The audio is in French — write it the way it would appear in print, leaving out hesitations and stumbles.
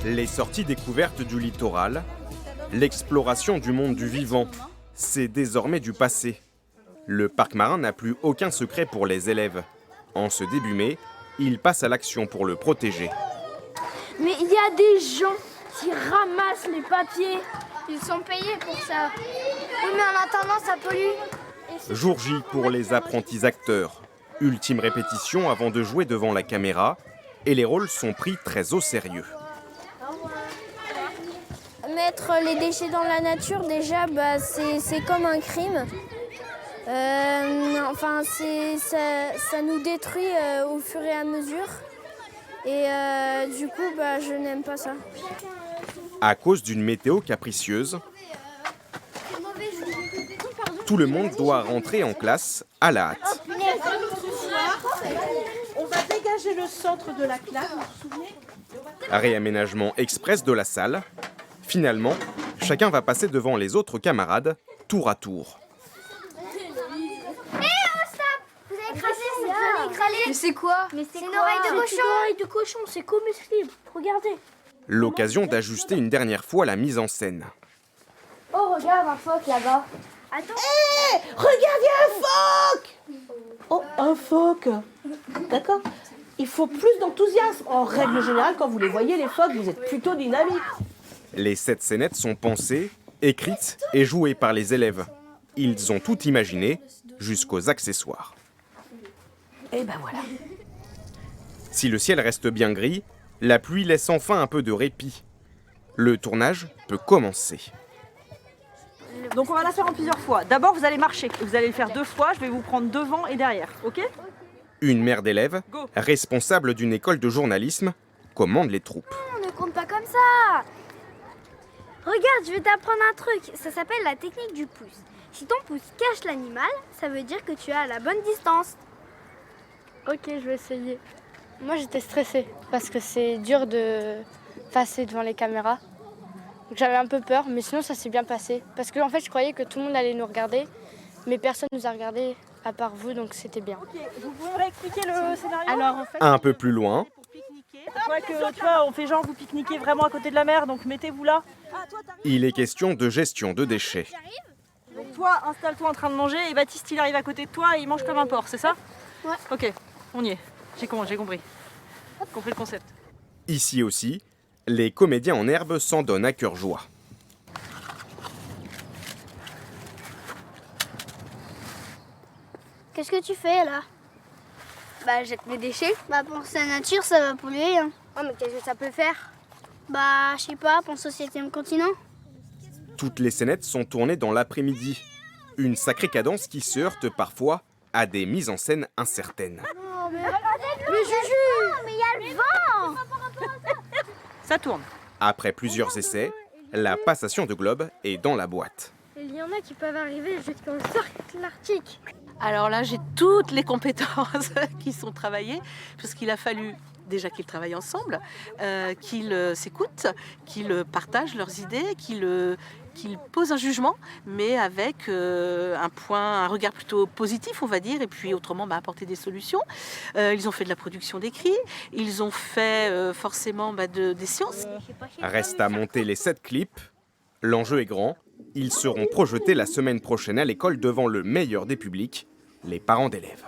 Les sorties découvertes du littoral, l'exploration du monde du vivant, c'est désormais du passé. Le parc marin n'a plus aucun secret pour les élèves. En ce début mai, ils passent à l'action pour le protéger. Mais il y a des gens qui ramassent les papiers. Ils sont payés pour ça. Oui, mais en attendant, ça pollue. Jour J pour les apprentis acteurs. Ultime répétition avant de jouer devant la caméra. Et les rôles sont pris très au sérieux. Mettre les déchets dans la nature, déjà, c'est comme un crime. Ça nous détruit au fur et à mesure. Et du coup, je n'aime pas ça. À cause d'une météo capricieuse, tout le monde doit rentrer en classe à la hâte. On va dégager le centre de la classe, vous vous souvenez ? Réaménagement express de la salle. Finalement, chacun va passer devant les autres camarades, tour à tour. Mais c'est quoi? C'est une oreille de cochon. C'est une oreille de cochon, c'est comestible. Regardez. L'occasion d'ajuster une dernière fois la mise en scène. Oh, regarde un phoque là-bas. Attends. Hé, regarde, il y a un phoque! Oh, un phoque. D'accord. Il faut plus d'enthousiasme. En règle générale, quand vous les voyez, les phoques, vous êtes plutôt dynamiques. Les 7 scénettes sont pensées, écrites et jouées par les élèves. Ils ont tout imaginé, jusqu'aux accessoires. Et ben voilà. Si le ciel reste bien gris, la pluie laisse enfin un peu de répit. Le tournage peut commencer. Donc on va la faire en plusieurs fois. D'abord vous allez marcher. Vous allez le faire 2 fois. Je vais vous prendre devant et derrière. Ok? Une mère d'élèves, responsable d'une école de journalisme, commande les troupes. On ne compte pas comme ça. Regarde, je vais t'apprendre un truc. Ça s'appelle la technique du pouce. Si ton pouce cache l'animal, ça veut dire que tu es à la bonne distance. Ok, je vais essayer. Moi, j'étais stressée parce que c'est dur de passer devant les caméras. Donc, j'avais un peu peur, mais sinon, ça s'est bien passé. Parce que en fait, je croyais que tout le monde allait nous regarder, mais personne nous a regardé à part vous, donc c'était bien. Ok. Vous pouvez me réexpliquer le scénario? Alors, en fait, Un peu plus loin, Ouais, que tu vois, on fait genre vous pique-niquez vraiment à côté de la mer, donc mettez-vous là. il est question de gestion de déchets. Donc toi, installe-toi en train de manger et Baptiste il arrive à côté de toi et il mange comme un porc, c'est ça? Ouais. Ok, on y est. J'ai compris. Compris le concept. Ici aussi, les comédiens en herbe s'en donnent à cœur joie. Qu'est-ce que tu fais là? Jette mes déchets. Pour la nature, ça va polluer. Hein. Oh, mais qu'est-ce que ça peut faire? Je sais pas, pense au 7e continent. Toutes les scénettes sont tournées dans l'après-midi. Une sacrée cadence qui se heurte parfois à des mises en scène incertaines. Mais Juju! Mais il y a le vent! Ça tourne. Après plusieurs essais, la passation de globe est dans la boîte. il y en a qui peuvent arriver jusqu'au cercle arctique. Alors là, j'ai toutes les compétences qui sont travaillées, parce qu'il a fallu déjà qu'ils travaillent ensemble, qu'ils s'écoutent, qu'ils partagent leurs idées, qu'ils posent un jugement, mais avec un regard plutôt positif, on va dire, et puis autrement apporter des solutions. Ils ont fait de la production d'écrit, ils ont fait forcément des sciences. Reste à monter les 7 clips. L'enjeu est grand. Ils seront projetés la semaine prochaine à l'école devant le meilleur des publics, les parents d'élèves.